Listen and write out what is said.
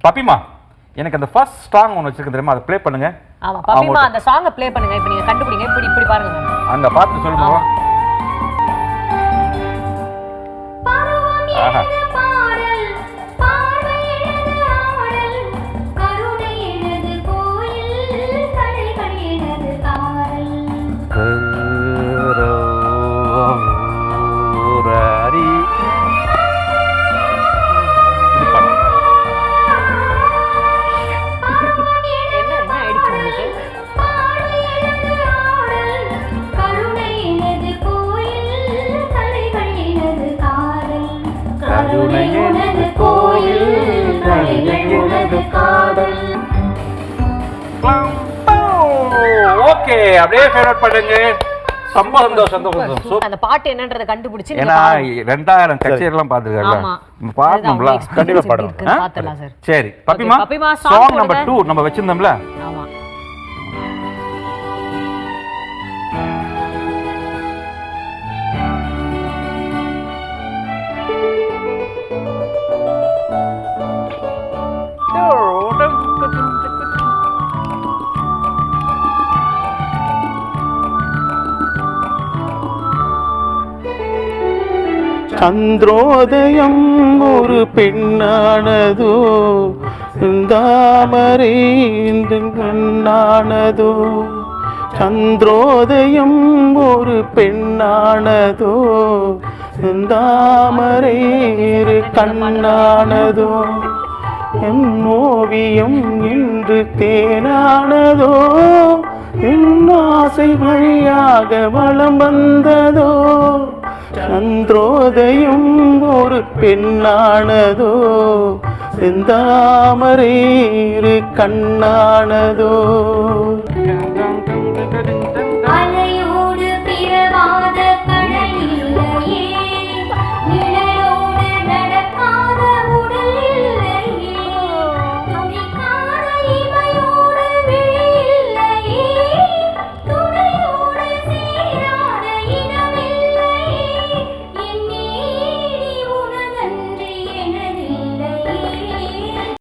பப்பிமா எனக்கு அந்த first song ஒன்று வச்சிருக்கேன் தெரியுமா, அதை ப்ளே பண்ணுங்க. ஆமா பப்பிமா அந்த சாங்கை ப்ளே பண்ணுங்க. இப்போ நீங்க கண்டுபிடிங்க. இப்படி பாருங்க. அங்க பார்த்து சொல்லுங்க. ஆஹா ஓகே, அப்படியே ஃபேவரட் பண்ணுங்க. சந்தோஷம். அந்த பாட்டு என்னன்றதை கண்டுபிடிச்சு ஏன்னா 2000 கச்சேரிலாம் பார்த்துருக்காங்க, பாடணும்ல. கண்டிப்பா பாடணும். பார்த்துடலாம் சார். சரி பப்பிமா சாங் நம்பர் 2 நம்ம வச்சிருந்தோம்ல. ஆமா சந்திரோதயம் ஒரு பெண்ணானதோ, தாமரை கண்ணானதோ. சந்திரோதயம் ஒரு பெண்ணானதோ, தாமரை கண்ணானதோ. என் ஓவியம் இன்று தேனானதோ, என் ஆசை வழியாக வலம் வந்ததோ. சந்திரோதயம் ஒரு பெண்ணானதோ, செந்தாமரை கண்ணானதோ.